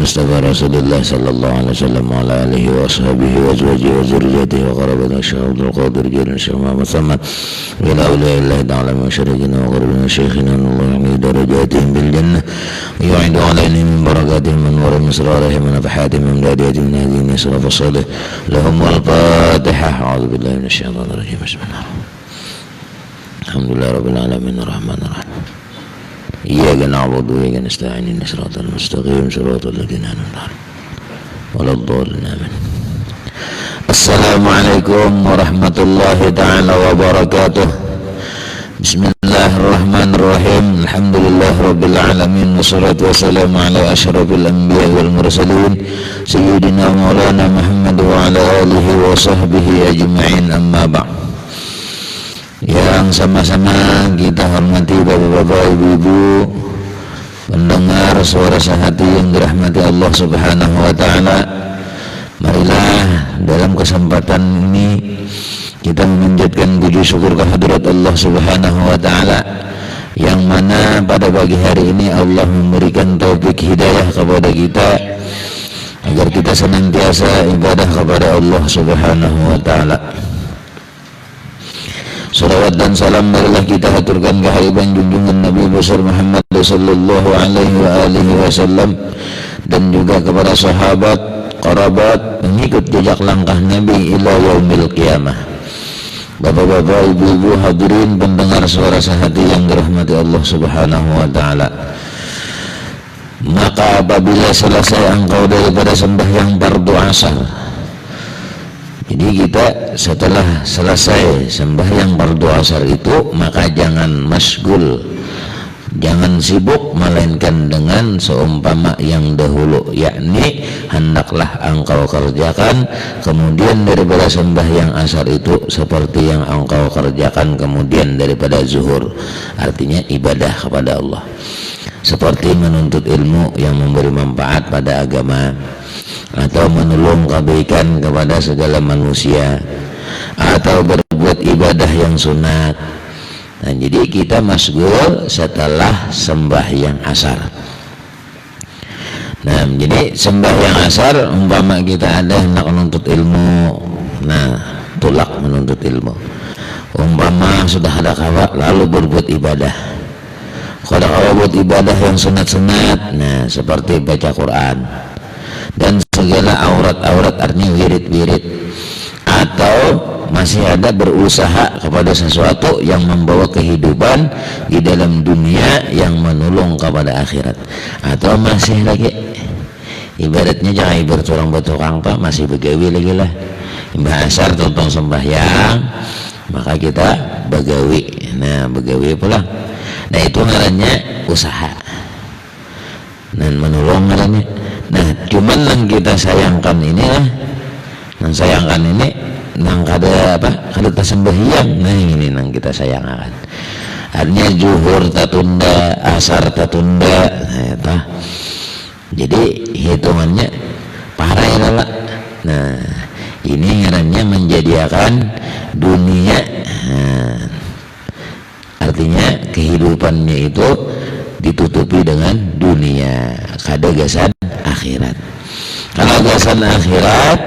Mustafa Rasulullah sallallahu alaihi wasallam wa ala alihi wa ashabihi wa azwajihi wa dzurriyyatihi wa qarabatina Syekh Abdul Qadir Jilani Syekh Muhammad Samad wa ila auliyaillah ta'ala min syarikina wa qarbina syekhina Allah ya'mi darajatihim bil jannah yu'idu alaina min barakatihim min wa misrarihim min afahatihim min dadiyatihim min hadhihi salaf salih lahum wal fatihah a'udzu billahi minasy syaithanir rajim bismillahirrahmanirrahim alhamdulillahi rabbil alamin arrahmanir rahim iyyaka na'budu wa iyyaka nasta'in ihdinas siratal mustaqim siratal ladzina an'amta 'alaihim waladdallin amin. Assalamualaikum warahmatullahi ta'ala wabarakatuh. Bismillahirrahmanirrahim. Alhamdulillahirabbil alamin wassalatu wassalamu ala asyrafil anbiya'i wal mursalin sayyidina maulana Muhammad wa ala alihi wa sahbihi ajma'in, amma ba'd. Yang sama-sama kita hormati bapak-bapak, ibu-ibu, pendengar suara sehati yang dirahmati Allah Subhanahu wa ta'ala, marilah dalam kesempatan ini kita memanjatkan puji syukur kehadirat Allah Subhanahu wa ta'ala, yang mana pada pagi hari ini Allah memberikan taufik hidayah kepada kita agar kita senantiasa ibadah kepada Allah Subhanahu wa ta'ala. Salawat dan salam marilah kita haturkan kehadiran junjungan Nabi besar Muhammad sallallahu alaihi wasallam dan juga kepada sahabat, kerabat, mengikut jejak langkah Nabi ila yaumil qiyamah. Bapak-bapak, ibu-ibu, hadirin pendengar suara sehati yang dirahmati Allah Subhanahu wa ta'ala. Maka apabila selesai engkau daripada sembahyang fardu asar, jadi kita setelah selesai sembahyang fardu asar itu, maka jangan masgul, jangan sibuk, melainkan dengan seumpama yang dahulu, yakni hendaklah engkau kerjakan kemudian daripada sembahyang asar itu seperti yang engkau kerjakan kemudian daripada zuhur, artinya ibadah kepada Allah, seperti menuntut ilmu yang memberi manfaat pada agama, atau menolong kebaikan kepada segala manusia, atau berbuat ibadah yang sunat. Nah, jadi kita masgul setelah sembahyang asar. Nah, jadi sembahyang asar umpama kita ada hendak menuntut ilmu, nah tulak menuntut ilmu. Umpama sudah ada kawa lalu berbuat ibadah. Kalau kawa buat ibadah yang sunat-sunat, nah seperti baca Quran dan segala aurat-aurat, artinya wirid-wirid, atau masih ada berusaha kepada sesuatu yang membawa kehidupan di dalam dunia yang menolong kepada akhirat, atau masih lagi ibaratnya jangan ibarat orang bertukang pak, masih begawi lagi lah bahasar tentang sembahyang, maka kita begawi. Nah begawi pula, nah itu ngarannya usaha dan menolong ngarannya. Nah cuman yang kita sayangkan ini lah, yang sayangkan ini nang kada apa, kada sembahyang, nah ini nang kita sayangkan, artinya zuhur tatunda, asar tatunda, nah, jadi hitungannya parah ya lah. Nah ini ngarannya menjadikan dunia, nah, artinya kehidupannya itu ditutupi dengan dunia, kada gasan akhirat. Kalau gasan akhirat,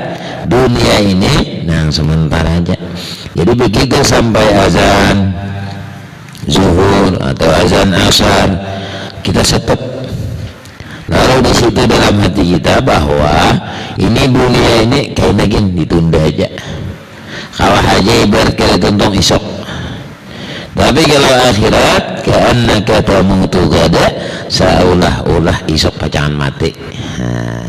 dunia ini nah sementara aja. Jadi begitu sampai azan zuhur atau azan asar, kita stop. Lalu di situ dalam hati kita bahwa ini dunia ini kayak lagi ditunda aja, kawah aja ibarat kayak tuntung isok. Tapi kalau akhirat, karena kata mutu gada saulah-ulah isok pacangan mati. Nah,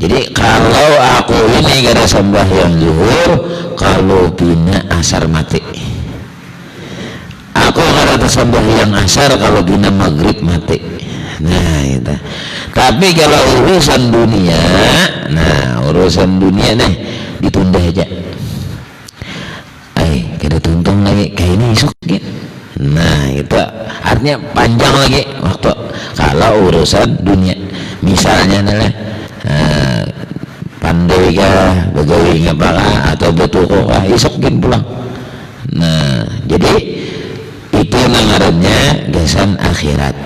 jadi kalau aku ini gak ada sembahyang zuhur, kalau bina asar mati. Aku gak ada sembahyang asar, kalau bina maghrib mati. Nah itu. Tapi kalau urusan dunia, nah urusan dunia nih ditunda aja. Kita tuntung lagi kayak ini isuk gitu. Nah itu artinya panjang lagi waktu. Kalau urusan dunia, misalnya adalah pandai kah, begawi ngapakah, atau betul kah, isuk gin pulang. Nah jadi itu nangarannya gasan akhirat.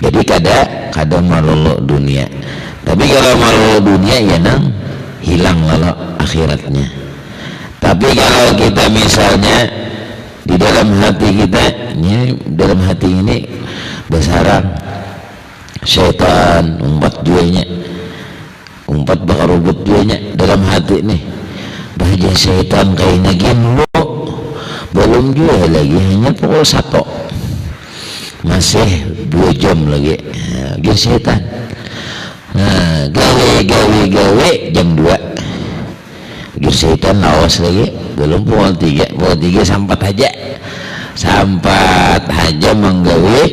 Jadi kada malolo dunia. Tapi kalau malu dunia ya nang hilang lalu akhiratnya. Tapi kalau kita misalnya di dalam hati kita ini, dalam hati ini besaran syaitan umpat bakal rubut juanya dalam hati nih, bahaya syaitan kayaknya gini belum juga lagi, hanya pukul 1 masih 2 jam lagi gini syaitan. Nah gawe jam 2 gini syaitan lawas lagi, belum pukul 3 sampat aja menggawe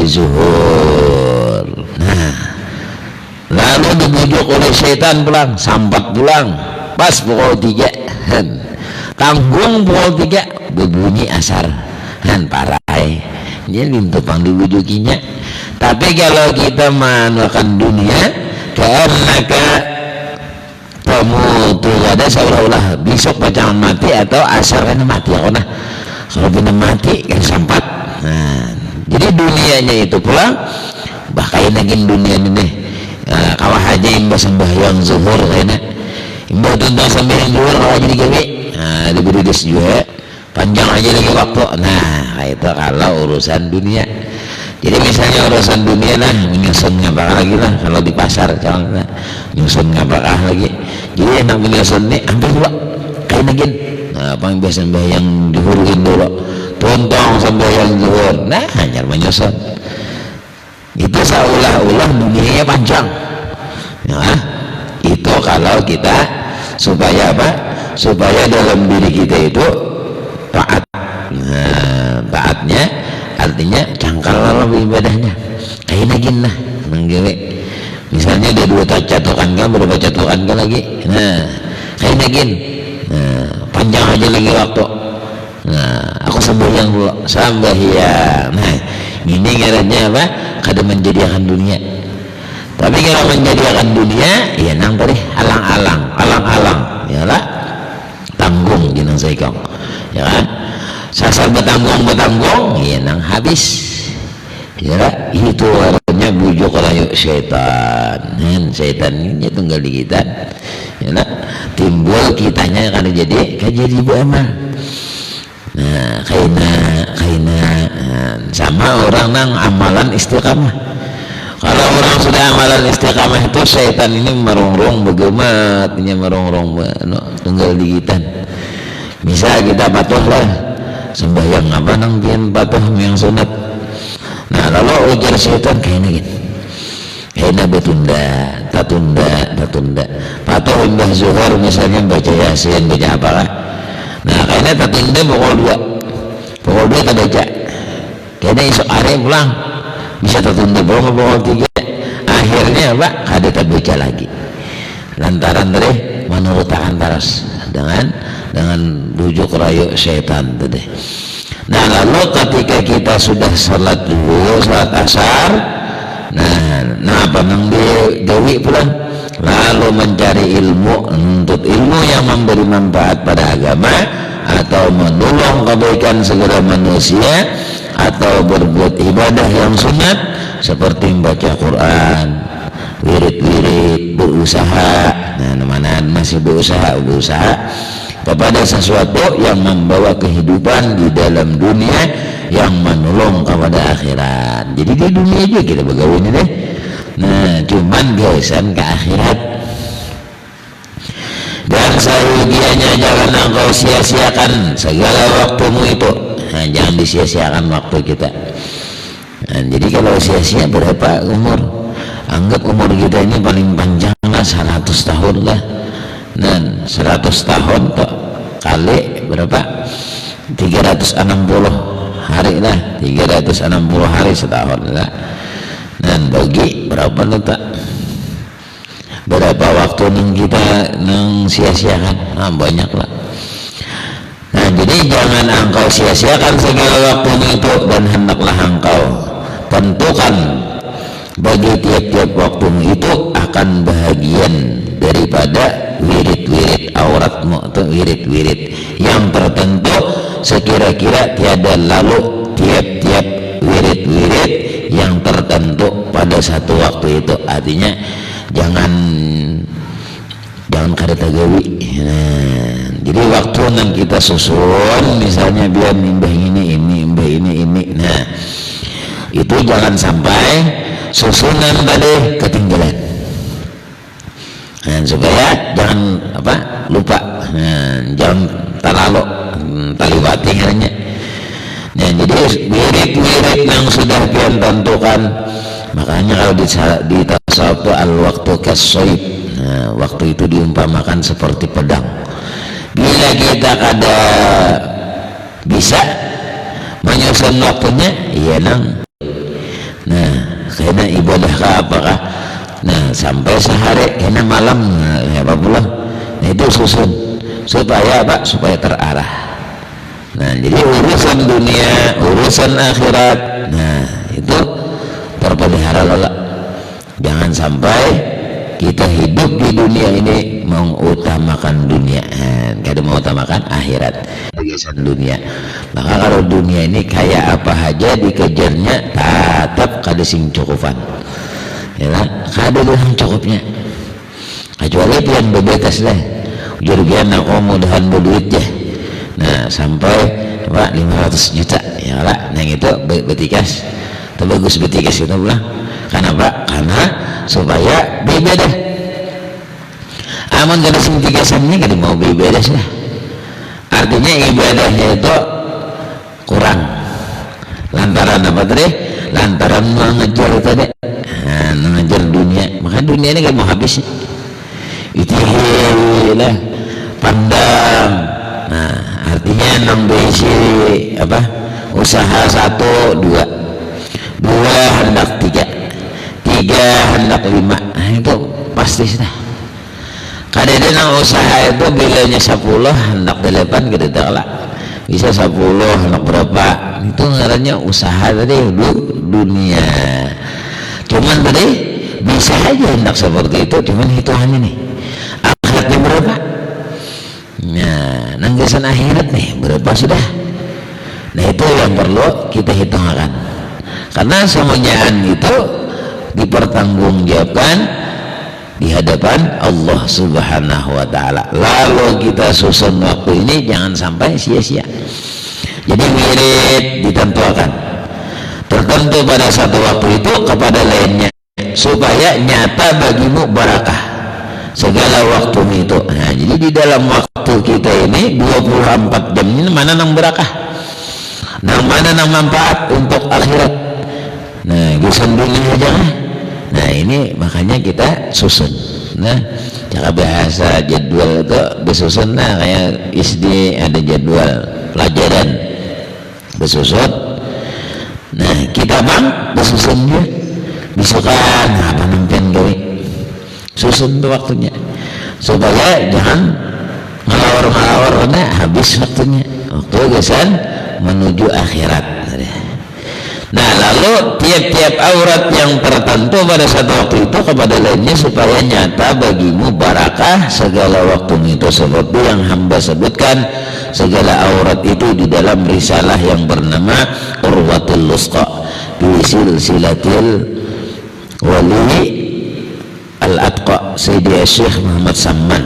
zuhur. Nah lalu dibujuk oleh syaitan pulang, sampat pulang pas pukul 3 tanggung pukul 3 berbunyi asar parai jadi tupang dibujukinya. Tapi kalau kita makan dunia karena kamu tuh ada seolah-olah besok bacaan mati atau asar kan mati ya nah, kalau benar mati kan sampat. Nah jadi dunianya itu pulang bahkan lagi dunia ini kawah aja imbah sembahyang zuhur kayaknya imbah tuntang sembahyang zuhur kawah jadi gawe diberi juga panjang aja lagi waktu. Nah itu kalau urusan dunia. Jadi misalnya urusan dunia lah menyusun ngapakah lagi lah kalau di pasar contohnya menyusun ngapakah lagi, jadi enak menyusun nih ambil dulu kayak negin apa yang biasa sembahyang dihuruin dulu tuntang sembahyang zuhur, nah hanya menyusun itu seolah-olah dunianya panjang ya, itu kalau kita supaya apa, supaya dalam diri kita itu taat. Nah taatnya artinya cangkal lebih ibadahnya kayak nagin lah menggewe misalnya ada 2 catukan kan berapa catukan kan lagi, nah kayak nagin panjang aja lagi waktu. Nah aku sembahyang dulu sembahyang, nah ini ngarannya apa, kada menjadikan dunia. Tapi kalau menjadikan dunia ya nang tadi alang-alang ya lah tanggung jeneng saikong ya kan, sasar betanggung ya nang habis ya lah. Itu artinya bujuk rayu setan ini tunggal di kita ya lah, timbul kitanya karena jadi beramal. Nah kaina sama orang nang amalan istiqamah. Kalau orang sudah amalan istiqamah itu setan ini merongrong bagaimana merongrong tunggal digitan. Misal kita patuh lah sembahyang apa nang pian patuh yang sunat. Nah lalu ujar setan kayaknya gitu, kayaknya tatunda patuh imbah zuhur misalnya baca yasin baca apa lah. Nah kayaknya tatunda pukul 2 tak baca, kayaknya esok hari pulang bisa tertunda pukul 3, akhirnya apa kada terbaca lagi lantaran tadi menurut terus dengan bujuk rayu setan tadi. Nah lalu ketika kita sudah salat asar, nah apa nang gawi pulang lalu mencari ilmu, menuntut ilmu yang memberi manfaat pada agama atau menolong kebaikan segala manusia atau berbuat ibadah yang sunat seperti membaca Quran, wirid-wirid, berusaha. Nah mana masih berusaha kepada sesuatu yang membawa kehidupan di dalam dunia yang menolong kepada akhirat. Jadi di dunia juga kita begawe ini deh. Nah cuman gawesan ke akhirat. Dan seyogianya jangan engkau sia-siakan segala waktumu itu. Nah, jangan disia-siakan waktu kita. Nah, jadi kalau sia-sia berapa umur? Anggap umur kita ini paling panjang lah 100 tahun lah. Dan 100 tahun tuh kali berapa? 360 hari lah. 360 hari setahun lah. Dan bagi berapa letak? Berapa waktu nang kita nang sia-siakan? Nah, banyak lah. Nah jadi jangan engkau sia-siakan segala waktumu itu, dan hendaklah engkau tentukan bagi tiap-tiap waktumu itu akan bahagian daripada wirid-wirid auratmu atau wirid-wirid yang tertentu sekira-kira tiada lalu tiap-tiap wirid-wirid yang tertentu pada satu waktu itu. Artinya jangan kada tagawi. Nah, jadi waktu yang kita susun misalnya biar imbah ini, nah itu jangan sampai susunan tadi ketinggalan. Nah, supaya jangan lupa, jangan terlalu taliwati katanya. Nah, jadi wirid-wirid yang sudah pian tentukan, makanya kalau di tasawuf itu al-waktu kas-soib. Nah, waktu itu diumpamakan seperti pedang. Bila kita kada bisa menyusun waktunya, iya nang. Nah, kena ibadah ke apakah? Nah, sampai sehari, kena malam, ya apa pula? Nah, itu susun supaya supaya terarah. Nah, jadi urusan dunia, urusan akhirat, nah itu terpelihara lola. Jangan sampai kita hidup di dunia ini mengutamakan dunia, kada mengutamakan akhirat, urusan dunia. Maka kalau dunia ini kayak apa aja dikejarnya, tetap kada sing cukupan. Ya, kada yang cukupnya. Kecuali pian bebetas lah. Jurgian aku mudahan berduit ya. Nah, sampai 500 juta ya lah. Nah, itu betikas. Itu bagus betikas itu pulang. Kenapa? Karena supaya bebeda. Aman kada sing tigasannya kada mau bebeda lah. Artinya ibadahnya itu kurang. Lantaran apa tadi? Lantaran mengejar tadi. Nah, mengejar dunia. Maka dunia ini kan mau habis. Itu lah pandang. Nah, artinya nang besi usaha 1, 2 hendak 3 hendak 5. Nah, itu pasti sudah. Kadang nang usaha itu bilanya 10 hendak 8 kita tak bisa 10 hendak berapa. Itu ngarannya usaha tadi dunia. Cuman tadi bisa aja hendak seperti itu, cuman hitungannya nih akhiratnya berapa. Nah, nanggasan akhirat nih berapa sudah. Nah, itu yang perlu kita hitungkan, karena semuanya itu dipertanggungjawabkan di hadapan Allah Subhanahu wa Ta'ala. Lalu kita susun waktu ini jangan sampai sia-sia. Jadi wirid ditentukan tertentu pada satu waktu itu kepada lainnya, supaya nyata bagimu barakah segala waktu itu. Nah, jadi di dalam waktu kita ini 24 jam ini mana nang barakah, nang mana nang manfaat untuk akhirat. Nah, gusan dunia aja. Nah, ini makanya kita susun. Nah, cara bahasa jadwal itu disusun. Nah, kayak SD ada jadwal pelajaran disusun. Nah, kita disusunnya misalkan apa nampian gawe susun tuh waktunya, supaya jangan ngelawar karena habis waktunya. Waktu gesan menuju akhirat. Nah, lalu tiap-tiap aurat yang tertentu pada satu waktu itu kepada lainnya, supaya nyata bagimu barakah segala waktu itu, seperti yang hamba sebutkan segala aurat itu di dalam risalah yang bernama Urwatul Lusqa fi silsilatil wali al-atqa Sayyidi Syekh Muhammad Samman.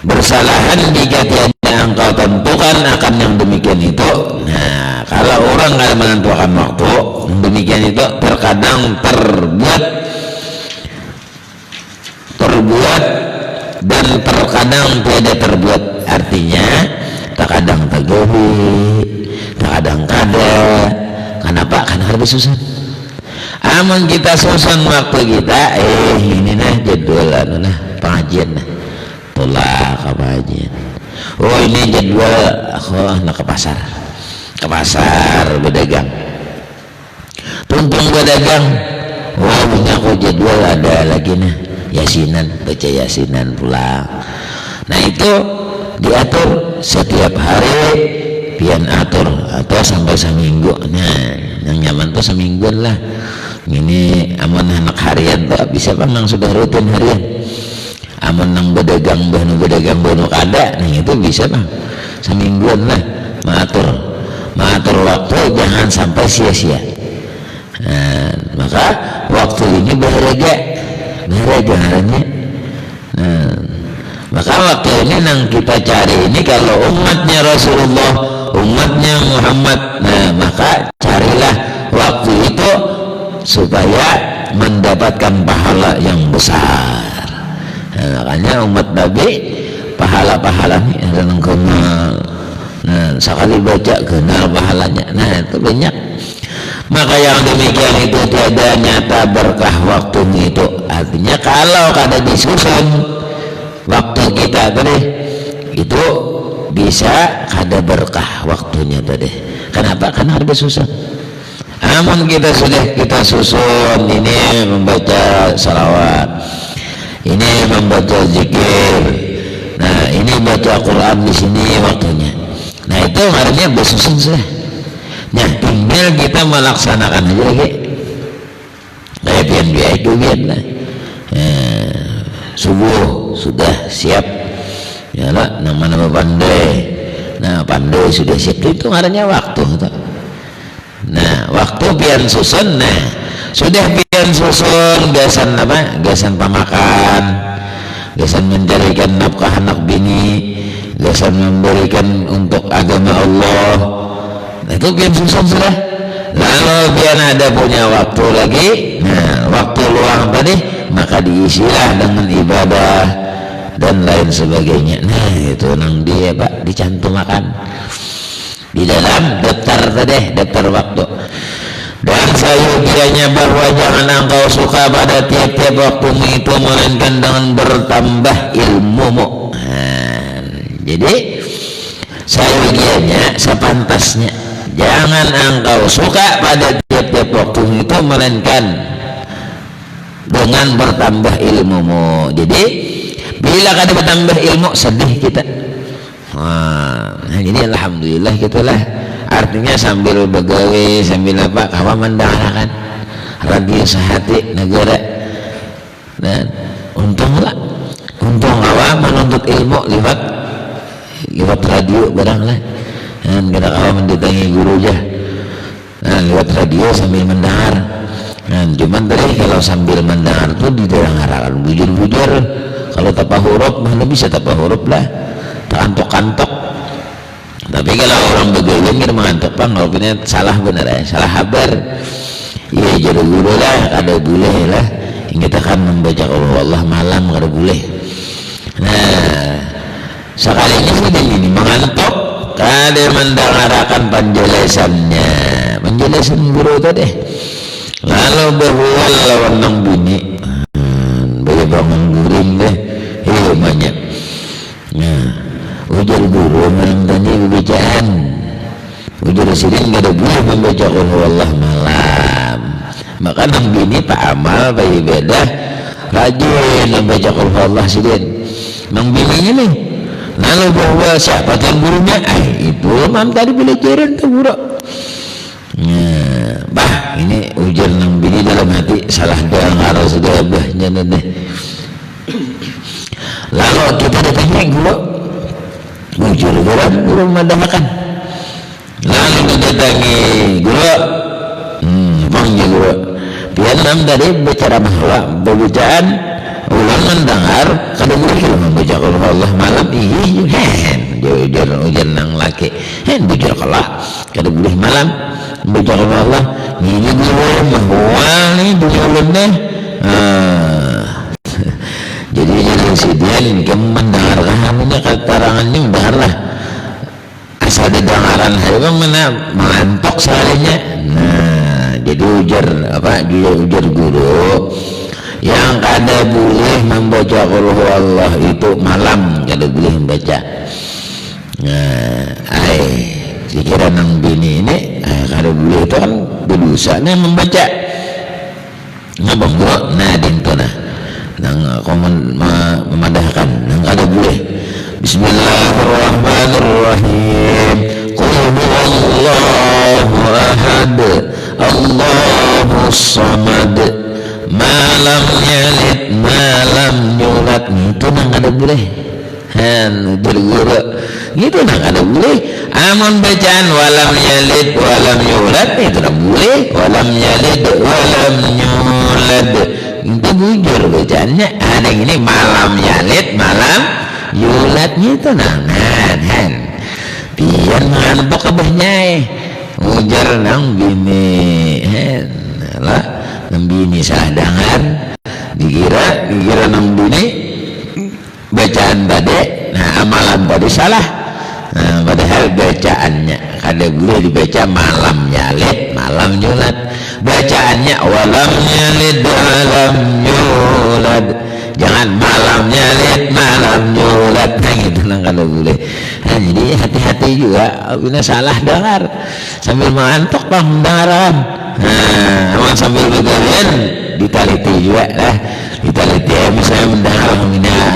Bersalahan jika tiada engkau tentukan akan yang demikian itu. Nah, kalau orang tidak menentukan waktu demikian itu, terkadang terbuat dan terkadang tidak terbuat. Artinya terkadang tegawi, terkadang kada. Kenapa? Karena harus susun. Aman kita susun waktu kita, ini nah jadwal pengajian nah. Tolak pengajian. Oh, ini jadwal aku nak ke pasar berdagang. Tumpeng berdagang. Oh, punya aku jadwal ada lagi nah yasinan, baca yasinan pulang. Nah, itu diatur setiap hari, pian atur atau sampai seminggu. Nah, yang nyaman tuh semingguan lah. Ini aman anak harian tuh bisa bang yang sudah rutin harian. Aman nang berdagang banu kada, nah itu bisa bang semingguan lah. Mengatur waktu jangan sampai sia-sia. Nah, maka waktu ini berharga. nah jalannya. Nah, maka waktu ini yang kita cari ini kalau umatnya Rasulullah, umatnya Muhammad, nah maka carilah waktu itu supaya mendapatkan pahala yang besar. Nah, makanya umat Nabi pahala-pahalanya ada kenal. Nah, sekali baca kenal pahalanya. Nah, itu banyak. Maka yang demikian itu tiada nyata berkah waktunya itu. Artinya kalau kada disusun waktu kita tadi itu bisa kada berkah waktunya tadi. Kenapa? Karena harus disusun. Namun kita susun ini membaca salawat, ini membaca zikir, nah ini baca Quran di sini waktunya. Nah itu artinya bersusun sudah. Nah tinggal kita melaksanakan aja lagi. Kayak biar itu biar lah. Subuh sudah siap, ya lah nama-nama pandai. Nah pandai sudah siap itu artinya waktu. Nah waktu biar susun, nah sudah biar susun gasan apa? Gasan pamakan, gasan mencarikan nafkah anak bini, gasan memberikan untuk agama Allah. Nah itu biar susun sudah. Lalu biar ada punya waktu lagi, nah waktu luang tadi maka diisilah dengan ibadah dan lain sebagainya. Nah itu nang dia Pak dicantumkan di dalam daftar tadi, daftar waktu. Dan sayugianya bahwa jangan engkau suka pada tiap-tiap waktumu itu melainkan dengan bertambah ilmumu. Nah, jadi sayugianya sepantasnya jangan engkau suka pada tiap-tiap waktumu itu melainkan dengan bertambah ilmumu. Jadi bila kada bertambah ilmu sedih kita. Nah, jadi alhamdulillah gitulah. Artinya sambil begawe, sambil apa, kawan mendengarkan radio sehati negara. Dan untunglah, untung kawan menuntut ilmu lewat radio barang lah. Dan kita kawan mendatangi guru aja. Nah, lewat radio sambil mendengar. Nah, cuman tadi kalau sambil mendengar tuh didengarkan bujur-bujur. Kalau tapa huruf mana bisa tapa huruf lah. Kantok-kantok. Tapi kalau orang begawan kita mengantuk Pak, ngalaminnya salah benar ya, salah kabar. Iya jadi guru lah, kada boleh lah. Yang kita kan membaca Allah malam kada boleh. Nah, sekalinya sudah ini mengantuk, kada mendengarkan penjelasannya, penjelasan guru tadi. Lalu berbual lawan nang bunyi, boleh bangun guring deh, banyak. Nah. Ujar guru menentangnya pembacaan, ujar sering kada boleh membaca Allah malam. Maka nang bini pak amal pak ibadah rajin membaca Allah sering. Nang bininya nih, lalu bahwa siapa yang gurunya? Itu mam tadi belajaran tuh guru. Nah, bah ini ujar nang bini dalam hati salah dengar sudah bahnya deh. Lalu kita datangnya guru. Muncul guru mendengarkan. Lalu mendatangi guru, panggil guru. Biar nam tadi bicara bahwa pembacaan ulang mendengar kada boleh kalau membaca Allah malam ini. Ujar nang laki. Bujur kalah kada boleh malam membaca Allah. Ini guru bahwa ni bujurnya. Jadi si dia mendengarkan ini keterangannya mendengarlah asal dengaran saya mana mengantuk seharinya. Nah jadi ujar guru yang kada boleh membaca Allah itu malam, kada boleh membaca. Nah pikiran nang bini ini kada boleh itu kan berdosa nih membaca ngabang guru. Nah dintona nang memadahkan nang kada boleh. Bismillahirrahmanirrahim. Qul huwallahu ahad, Allahus samad, ma lam yalid ma lam yulad. Itu nang kada boleh. Berguru gitu nang kada boleh. Amun bacaan walam yalid walam yulad itu nang boleh. Walam yalid walam yulad itu bujur bacaannya. Ada ini malam yalid malam yulatnya itu nangan pian ngantuk kabehnya ujar nang bini lah nang bini sadangan dikira nang bini bacaan tadi, nah amalan tadi salah. Nah, padahal bacaannya kada boleh dibaca malam yalid malam yulad, bacaannya walam yalid walam yulad, jangan malam yalid malam yulad, nah gitu nah kada boleh. Nah, jadi hati-hati juga bila salah dengar sambil mengantuk bang dengaran, nah sambil bergalian ditaliti juga lah, ditaliti misalnya mendengar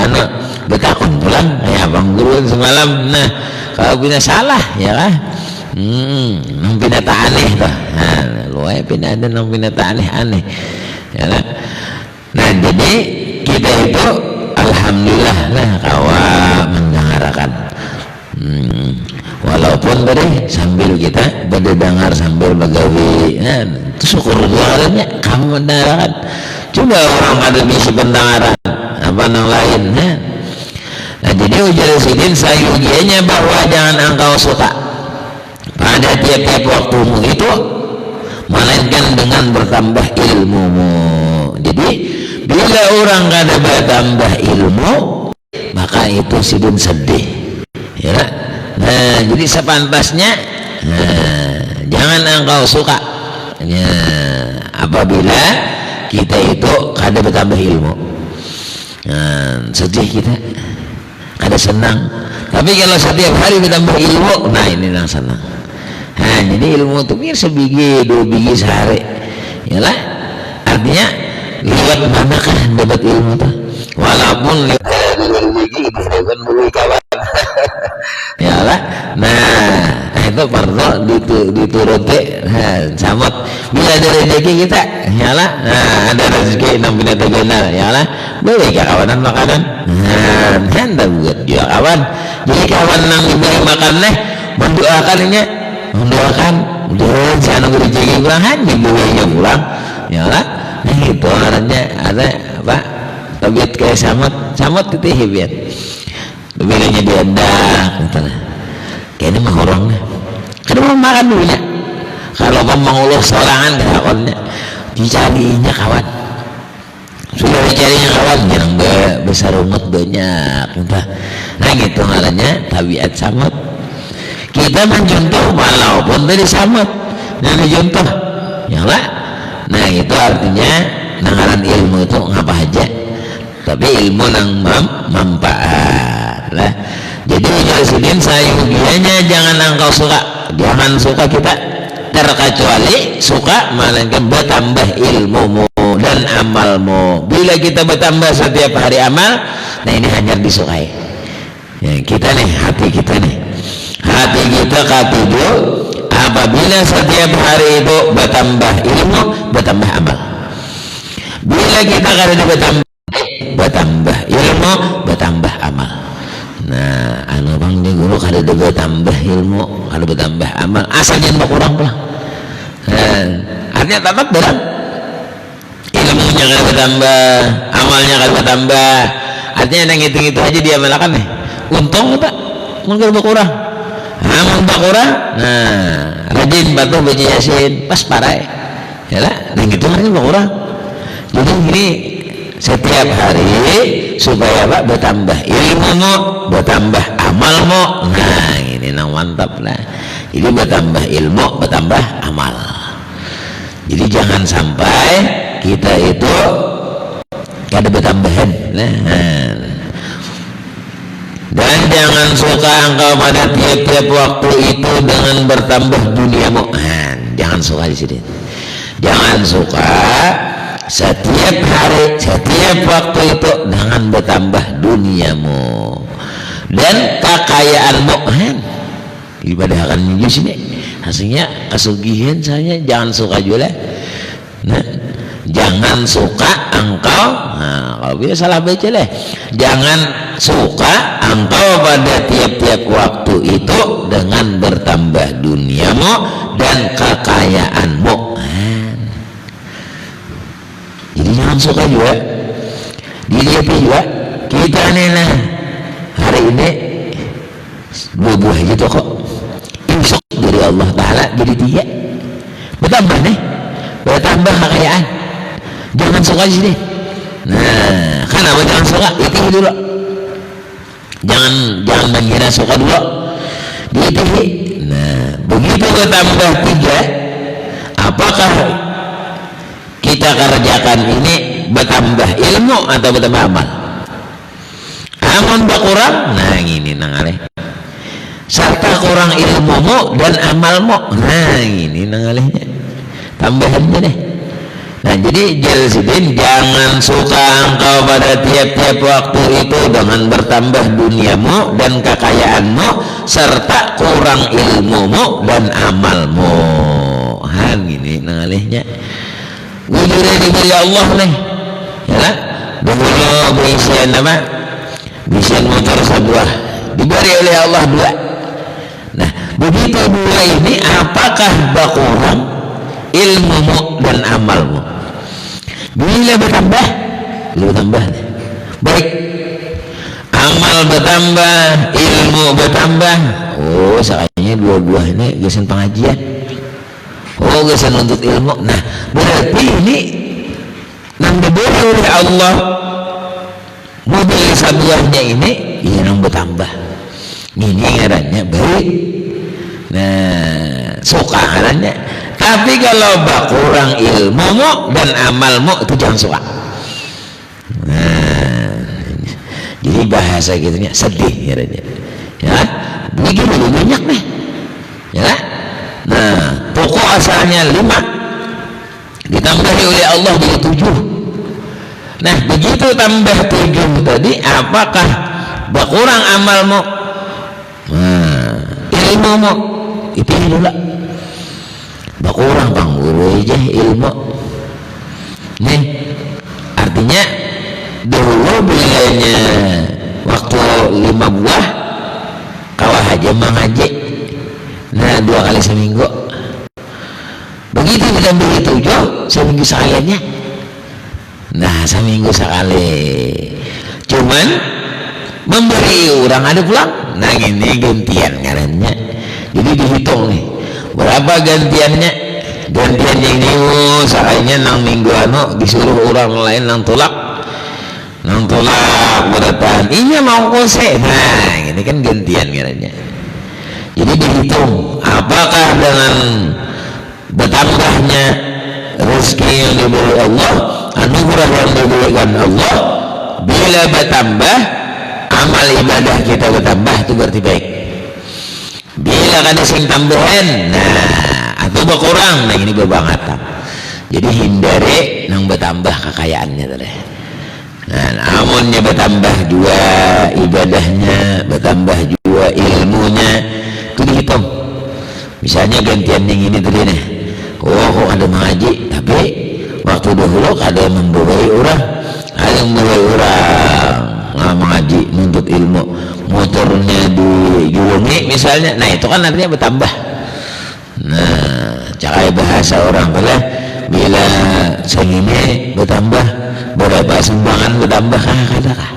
anak betakun pulang ya bang guru semalam. Nah kalau bina salah ya kan nang bina tak aneh tuh, nah luai bina ada nang bina tak aneh ya kan. Nah jadi kita itu alhamdulillah lah kawan mendengarkan, walaupun tadi sambil kita berdengar sambil begawi, nah itu syukur dengarnya kamu mendengarkan. Coba orang ada misi pendengaran apa nang lain, nah jadi ujar sidin sayugianya bahwa jangan engkau suka pada tiap-tiap waktumu itu melainkan dengan bertambah ilmumu. Jadi bila orang kada bertambah ilmu maka itu sidin sedih ya. Nah jadi sepantasnya jangan engkau suka ya, apabila kita itu kada bertambah ilmu. Sedih kita kada senang, tapi kalau setiap hari bertambah ilmu, nah ini yang senang. Nah jadi ilmu itu biar sebiji 2 biji sehari ya lah, artinya lewat manakah dapat ilmu itu, walaupun lewat 2 biji bukan beli kawan ya lah. Nah itu perlu dituruti samot bila ada rezeki kita ya lah. Nah ada rezeki nang bina tegenal ya lah, boleh kawanan makanan hendak buat dia kawan. Jadi kawan nang diberi makan mendoakan jangan si anak rezeki pulang dibuainya pulang ya lah. Nah itu artinya ada apa tabiat kayak samot itu hebat bilangnya diadak gitu lah. Kayaknya mah orangnya kada mau makan dulunya, kalau menguluh sorangan kawannya dicarinya kawan, sudah dicarinya kawan jangan besar umat banyak entah. Nah gitu ngarannya tabiat samot. Kita mencontoh walaupun dari samot nah contoh ya lah. Nah itu artinya nangaran ilmu itu ngapa aja, tapi ilmu nang manfaat lah. Jadi presiden sayugianya jangan engkau suka, jangan suka kita terkecuali suka melainkan bertambah ilmumu dan amalmu. Bila kita bertambah setiap hari amal, nah ini hanya disukai ya, kita nih hati kita ketidur apabila setiap hari itu bertambah ilmu bertambah amal. Bila kita kada bertambah ilmu bertambah amal. Nah anu bang di guru kada bertambah ilmu kada bertambah amal asalnya berkurang pula. Artinya tetap berang ilmunya kada bertambah amalnya kada bertambah, artinya yang hitung-hitung aja dia melakukan nih untung tak mungkin berkurang amal berkurang. Nah rajin batu baca yasin pas parai ya lah, yang hitung aja berkurang. Jadi ini setiap hari supaya apa bertambah ilmumu bertambah amalmu. Nah ini nang mantap lah. Jadi bertambah ilmu bertambah amal. Jadi jangan sampai kita itu kada bertambahan nah. Dan jangan suka engkau pada tiap-tiap waktu itu dengan bertambah duniamu. Nah, jangan suka di sini. Jangan suka setiap hari, setiap waktu itu dengan bertambah duniamu dan kekayaanmu. Ibadah akan menuju sini. Hasilnya kesugihan saya jangan suka juga. Nah, jangan suka engkau. Nah, kalau bisa salah baca lah. Jangan suka engkau pada tiap-tiap waktu itu dengan bertambah duniamu dan kekayaanmu. Jadi jangan jangan suka juga, dilihat juga. Kita nih nah hari ini buah gitu kok, insya dari Allah Ta'ala jadi 3, bertambah nih, bertambah kekayaan. Jangan suka di sini. Nah, kenapa jangan suka? Itu dulu. Jangan mengira suka dulu. Di. Nah, begitu bertambah 3, apakah kita kerjakan ini bertambah ilmu atau bertambah amal? Amal berkurang, nah ini nangaleh. Serta kurang ilmumu dan amalmu, nah ini nangalehnya. Tambahannya deh. Nah jadi Jalsidin, jangan suka engkau pada tiap-tiap waktu itu dengan bertambah duniamu dan kekayaanmu serta kurang ilmumu dan amalmu. Han gini ngalihnya. Wujudnya diberi Allah nih, ya. Dulu bisian apa? Bisian motor sebuah diberi oleh Allah 2. Nah begitu 2 ini apakah berkurang ilmumu dan amalmu? Bila bertambah, baik, amal bertambah, ilmu bertambah. Oh, sakanya 2 ini gesan pengajian. Oh, gesan untuk ilmu. Nah, berarti ini nang diberi oleh Allah mobil sebuahnya ini, yang bertambah. Ini ngarannya baik. Nah, suka ngarannya. Tapi kalau berkurang ilmumu dan amalmu itu jangan suka. Nah, jadi bahasa gitunya sedih ya, begitu banyak nih, ya. Nah, pokok asalnya 5 ditambahi oleh Allah jadi 7. Nah, begitu tambah 7 tadi, apakah berkurang amalmu? Nah, ilmumu itu dulu. Berkurang bang guru aja ilmu nih, artinya dulu bilanya waktu 5 buah kawah aja mengaji, nah 2 kali seminggu. Begitu kita beli 7 seminggu sekaliannya, nah seminggu sekali. Cuman memberi orang ada pulang, nah ini gantian ngarannya. Jadi dihitung nih berapa gantiannya ini. Sakanya nang minggu disuruh orang lain nang tolak beratahan ini mau kose. Nah ini kan gantian kiranya. Jadi dihitung apakah dengan bertambahnya rezeki yang diberi Allah, anugerah yang diberikan Allah, bila bertambah amal ibadah kita bertambah, itu berarti baik. Bila kada sing tambahan, nah atau berkurang, nah ini berbangatan. Jadi hindari nang bertambah kekayaannya tadi. Nah, amunnya bertambah juga ibadahnya, bertambah juga ilmunya, itu dihitung. Misalnya gantian yang ini tadi nih, oh kok ada mengaji, tapi waktu dahulu ada membawahi orang, mengaji, menuntut ilmu, motornya dijulungi misalnya, nah itu kan artinya bertambah. Nah, cara bahasa orang bila segini bertambah, berapa sumbangan bertambah kata-kata.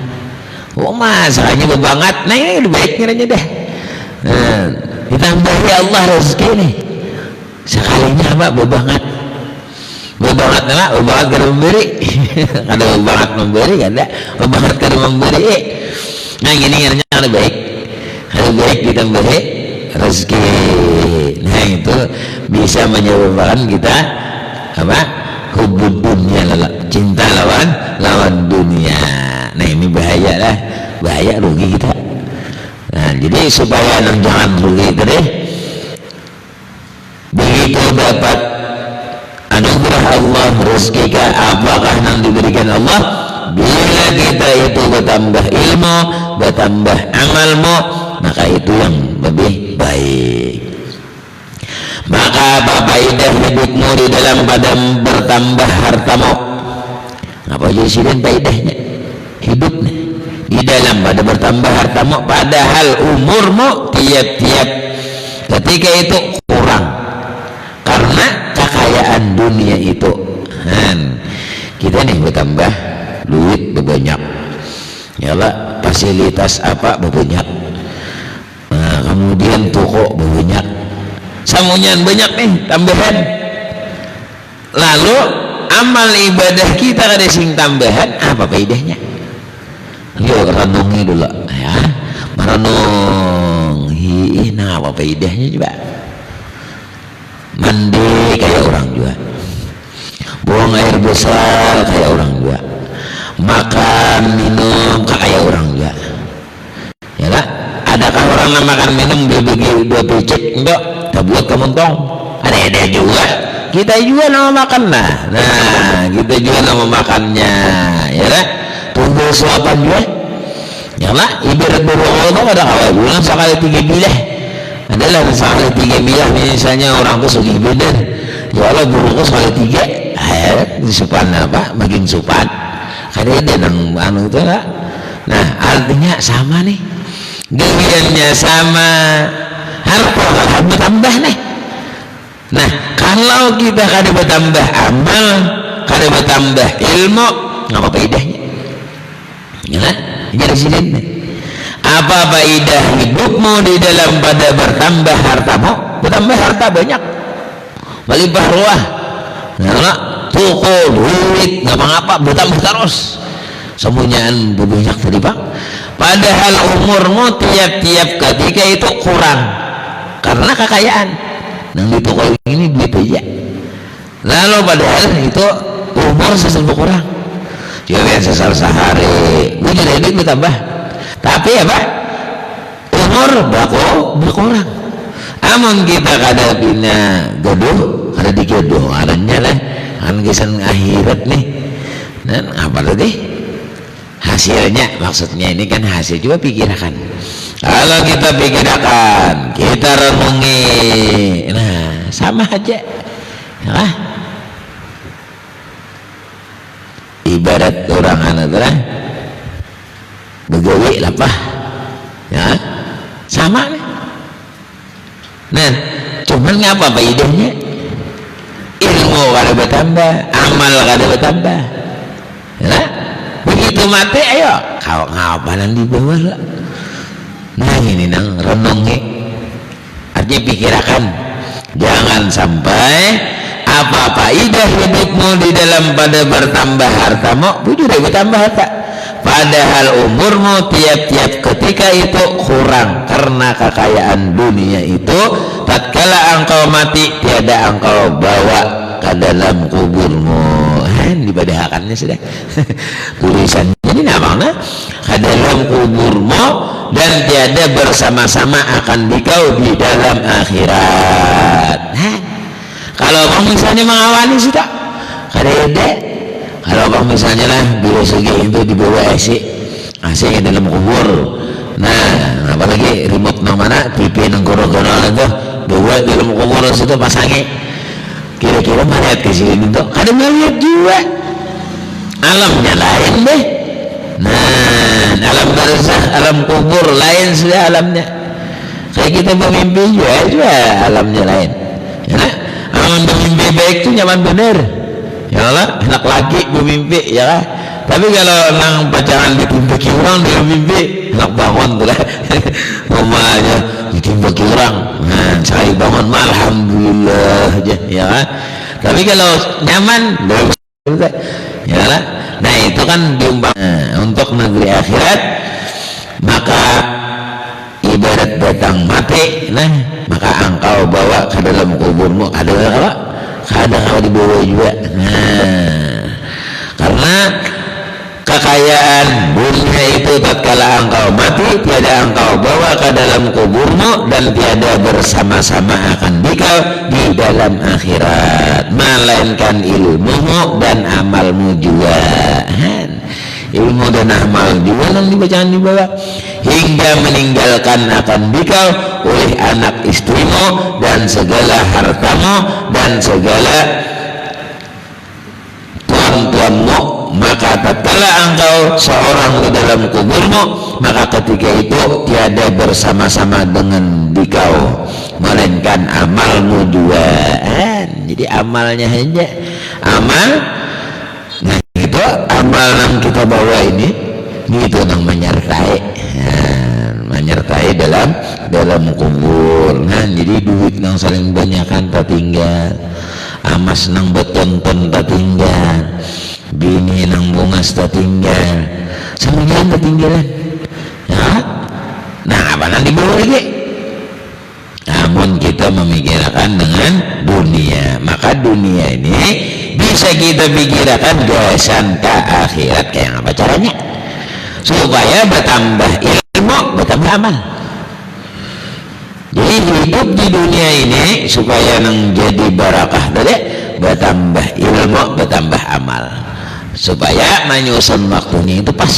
Oh masanya berbangat, nah ini lebih baik kiranya dah. Nah, ditambahi Allah rezeki nih. Sekalinya apa berbangat karena memberi. Ada berbangat memberi, ada berbangat karena memberi. Nah ini kiranya lebih baik ditambahi rezeki. Nah itu bisa menyebabkan kita apa? Hubud dunia, cinta lawan dunia. Nah ini bahaya rugi kita. Nah jadi supaya jangan rugi tadi, begitu dapat anugerah Allah, rezeki apakah yang diberikan Allah, bila kita itu bertambah ilmu, bertambah amalmu, maka itu yang lebih baik. Maka apa faedah hidupmu di dalam pada bertambah hartamu? Apa jadi sini faedahnya hidupnya di dalam pada bertambah hartamu, padahal umurmu tiap-tiap ketika itu kurang karena kekayaan dunia itu. kita nih bertambah duit berbanyak, yalah fasilitas apa berbanyak, nah kemudian toko berbanyak, samunyan banyak nih tambahan, lalu amal ibadah kita ada sing tambahan, apa faedahnya? Yuk renungi dulu ya, merenung hina apa faedahnya coba. Mandi kayak orang juga, buang air besar kayak orang juga, makan minum kayak orang juga, ya lah. Adakah orang yang makan minum dua picit enggak? Tak buat kemuntong, ada juga. Kita juga nama makan lah, nah kita juga nama makannya, ya lah. Tunggu suapan juga, ya lah. Ibarat berwudu itu ada kawan bulan sekali 3 bilah, adalah sekali 3 bilah. Misalnya orang tuh sugih bener, ya Allah berwudu sekali 3, supan apa? Makin supan. Karena dia nang anu itu lah. Nah artinya sama nih, gilirannya sama, harta akan bertambah nih. Nah kalau kita kada bertambah amal, kada bertambah ilmu, apa faedahnya? Ya kan? Jadi sini apa faedah hidupmu di dalam pada bertambah hartamu? Bertambah harta banyak, melimpah ruah, ya, toko duit nggak apa bertambah terus, semuanya banyak tadi Pak. Padahal umurmu tiap-tiap ketika itu kurang karena kekayaan. Nah di toko ini duit aja, lalu padahal itu umur sesuatu kurang. Coba sesal sehari, gue jadi duit bertambah, tapi apa? Umur berkurang. Amun kita kada bina gaduh, kada digaduh, aranya lah, kan kisan akhirat nih. Dan apa tadi? Hasilnya, maksudnya ini kan hasil juga pikirkan. Kalau kita pikirkan, kita renungi, nah sama aja, ya. Ibarat orang anak lah begawi lapah, ya sama nih. Nah cuman ngapa faedahnya? Ilmu kada bertambah, amal kada bertambah, ya. Begitu mati ayo kau ngapain di bawah lah. Nah ini nang renungi, artinya pikirkan, jangan sampai apa faedah hidupmu di dalam pada bertambah hartamu, sudah bertambah harta, padahal umurmu tiap-tiap ketika itu kurang karena kekayaan dunia itu. Tatkala engkau mati, tiada engkau bawa ke dalam kuburmu. Dibadahakannya sudah tulisannya ini namanya ke dalam kuburmu dan tiada bersama-sama akan dikau di dalam akhirat. Kalau bang misalnya mengawali sudah kada. Kalau bang misalnya lah bila segi itu dibawa AC dalam kubur. Nah apalagi remote nang mana TV nang goro-goro itu bawa dalam kubur situ pasangi. Kira-kira melihat ke sini tuh kada melihat juga, alamnya lain deh. Nah alam barzakh, alam kubur lain sudah alamnya. Kayak kita bermimpi juga alamnya lain, ya. Aman bermimpi baik itu nyaman bener, ya Allah, enak lagi bermimpi, ya lah. Tapi kalau nang pacaran ditimbaki orang dia mimpi enak bangun tuh lah. Rumahnya ditimbaki orang, nah saya bangun alhamdulillah aja, ya kan. Tapi kalau nyaman ya lah. Nah itu kan diumbang untuk negeri akhirat. Maka ibarat datang mati, nah maka engkau bawa ke dalam kuburmu. Ada apa? Kadang dibawa juga. Nah karena kekayaan dunia itu tatkala engkau mati tiada engkau bawa ke dalam kuburmu dan tiada bersama-sama akan dikau di dalam akhirat, melainkan ilmumu dan amalmu juga. Ilmu dan amal juga yang dibacaan di bawah hingga meninggalkan akan dikau oleh anak istrimu dan segala hartamu dan segala tuan-tuanmu. Maka tatkala engkau seorang di dalam kuburmu, maka ketika itu tiada bersama-sama dengan dikau melainkan amalmu juga. Jadi amalnya aja amal. Nah amal yang kita bawa ini itu nang menyertai, menyertai dalam kubur. Nah, jadi duit nang saling banyakan tak tinggal, amas nang betonton tak tinggal, bini nang bungas tak tinggal, semuanya tak tinggalan. Ya, nah apa nang dibawa lagi? Namun kita memikirkan dengan dunia, maka dunia ini bisa kita pikirkan gasan ke akhirat. Kayak apa caranya? Supaya bertambah ilmu, bertambah amal. Jadi hidup di dunia ini supaya nang jadi barakah tadi, bertambah ilmu, bertambah amal, supaya menyusun waktunya itu pas.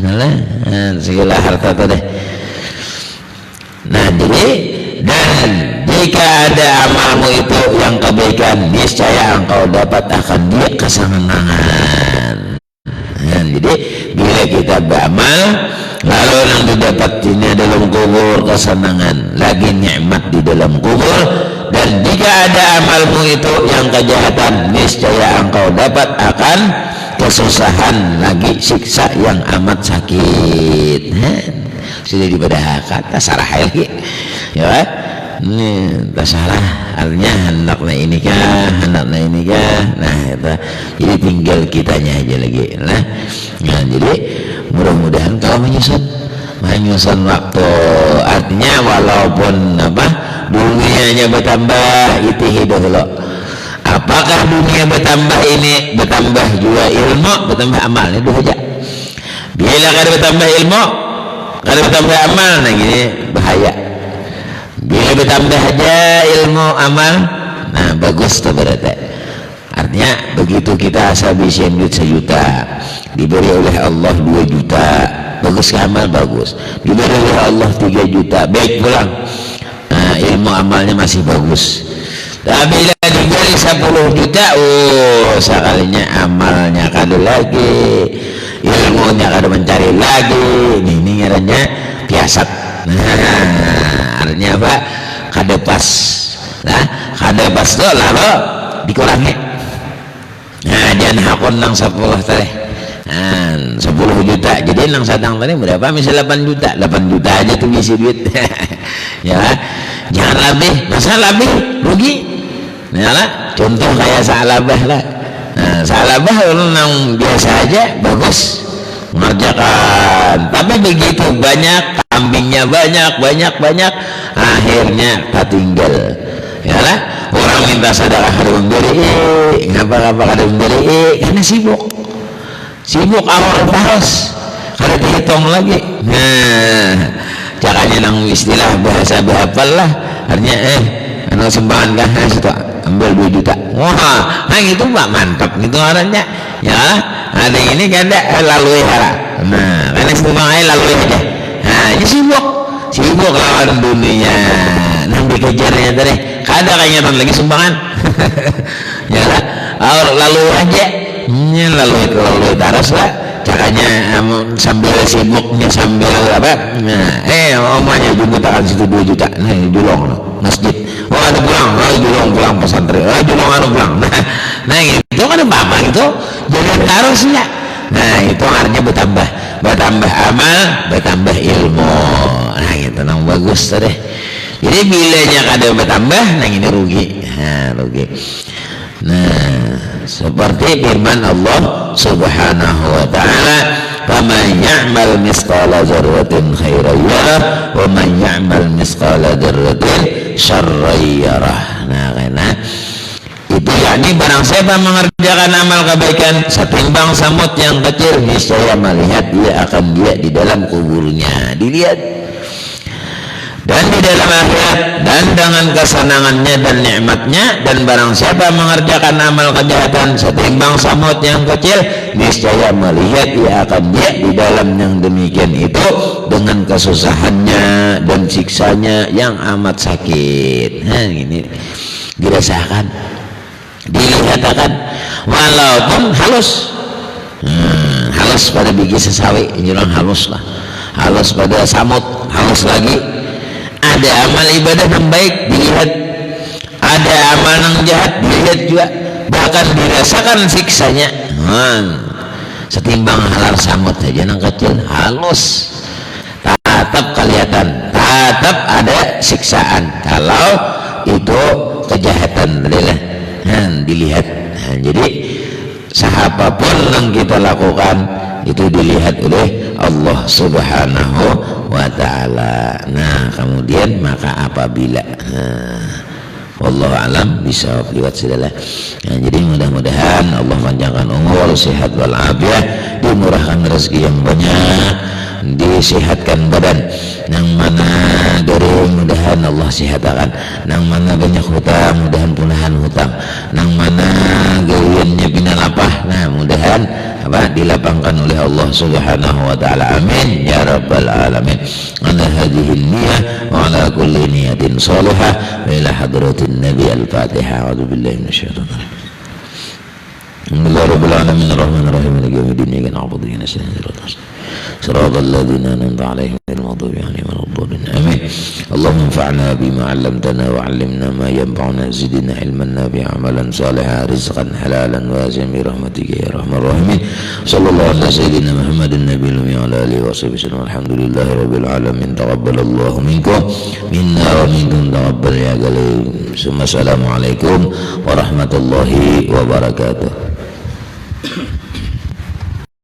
Nah, segala harta tadi. Nah, jadi dan jika ada amalmu itu yang kebaikan, niscaya engkau dapat akan dia kesenangan. Nah, jadi bila kita beramal lalu yang didapatinya dalam kubur kesenangan, lagi nikmat di dalam kubur. Dan jika ada amalmu itu yang kejahatan, niscaya engkau dapat akan kesusahan, lagi siksa yang amat sakit. Sudah dibedahkan tasarah lagi, ya kan? Ini tasarah artinya hendaknya ini kah, hendaknya ini kah. Nah itu jadi tinggal kitanya aja lagi. Nah jadi mudah-mudahan kalau menyusun waktu, artinya walaupun apa dunianya bertambah itu hidup lo. Apakah dunia bertambah ini bertambah juga ilmu, bertambah amal itu saja. Bila kada bertambah ilmu, kada bertambah amal, nah gini bahaya. Bila bertambah aja ilmu amal, nah bagus tuh berarti. Artinya begitu kita habiskan duit 1 juta, diberi oleh Allah 2 juta, bagus ke amal bagus. Diberi oleh Allah 3 juta, baik pulang. Nah, ilmu amalnya masih bagus. Tapi bila diberi 10 juta, sekalinya amalnya kada lagi, ilmunya kada mencari lagi. Ini ngarannya piasat. Nah, artinya apa? Kada pas. Nah, kada pas tuh lalu dikurangi. Nah, jangan hakun nang 10 tadi. Nah, 10 juta. Jadi nang sadang tadi berapa? Misal 8 juta. 8 juta aja tuh ngisi duit. Ya, jangan lebih. Masa lebih rugi? Nah, lah, contoh kayak salabah lah. Nah, salabah nang biasa aja bagus mengerjakan. Tapi begitu banyak kambingnya banyak, akhirnya tak tinggal. Ya lah, orang minta sedekah kada memberi, ngapa kada memberi, karena sibuk awal terus, kada dihitung lagi. Nah, caranya nang istilah bahasa berapal lah, artinya anu sumbangan kah situ ambil 2 juta. Wah, nah itu Pak mantap gitu orangnya. Ya, ada ini kada lalu hara. Nah, karena sumbangan lalu aja. Nah, ini sibuk lawan dunia. Nang dikejarnya tadi, kada kayaknya lagi sumbangan. Ya lah, lalu aja. Lalu taras lah. Caranya sambil sibuknya sambil apa? Nah, omanya jumutakan situ 2 juta. Nah, julong masjid. Oh, ada pulang pesantren. Julong pulang. Nah, itu kan apa itu? Jangan taruh ya. Nah, itu artinya bertambah amal, bertambah ilmu. Nah, gitu nang bagus tadi. Jadi bilanya kada bertambah, nah ini rugi. Nah, seperti firman Allah Subhanahu wa taala, "Faman ya'mal mithqala dzarratin khairan yarah, wa man ya'mal mithqala dzarratin syarran yarah." Nah, karena itu yakni barang siapa mengerjakan amal kebaikan setimbang semut yang kecil, niscaya melihat dia akan dia di dalam kuburnya, dilihat dan di dalam akhirat, dan dengan kesenangannya dan nikmatnya. Dan barang siapa mengerjakan amal kejahatan setimbang semut yang kecil, niscaya melihat dia akan dia di dalam yang demikian itu dengan kesusahannya dan siksanya yang amat sakit. Nah, ini dirasakan, dilihatkan, walaupun halus pada biji sesawi, jelang halus pada samut, halus lagi. Ada amal ibadah yang baik dilihat, ada amal yang jahat dilihat juga, bahkan dirasakan siksanya. setimbang halar samut saja yang kecil halus tetap kelihatan, tetap ada siksaan kalau itu kejahatan dilihat. Nah, jadi siapapun yang kita lakukan itu dilihat oleh Allah Subhanahu wa ta'ala. Nah kemudian maka apabila wallahu alam bisa lewat sudah. Nah, jadi mudah-mudahan Allah panjangkan umur, sehat walafiat, dimurahkan rezeki yang banyak, disehatkan badan. Nang mana dari mudahan Allah sehatkan, nang mana banyak hutang mudahan punahan hutang, nang mana gawiannya pinalapah, nah mudahan apa dilapangkan oleh Allah Subhanahu wa ta'ala. Amin ya rabbal alamin. Ala hadhihi niyyah wa ala kulli niyatin salihah wa ila hadratin nabi al-fatihah. A'udzu billahi minasyaitonir rajim. Alhamdulillahi rabbil alamin arrahmanir rahim maliki yaumiddin iyyaka na'budu wa iyyaka nasta'in siratal ladzina an'amta 'alaihim ghairil maghdubi 'alaihim waladdallin. Amin. Allahumma anfa'na bima 'allamtana wa 'allimna ma yanfa'una zidna 'ilman nafi'an 'amalan salihan rizqan halalan wasi'an bi rahmatika ya arhamar rahimin. Sallallahu ala sayyidina Muhammadin nabiyil ummi wa ala alihi wa sahbihi wasallam. Alhamdulillahi rabbil alamin. Taqabbalallahu minkum minna wa minkum taqabbal ya galim. Assalamualaikum warahmatullahi wabarakatuh.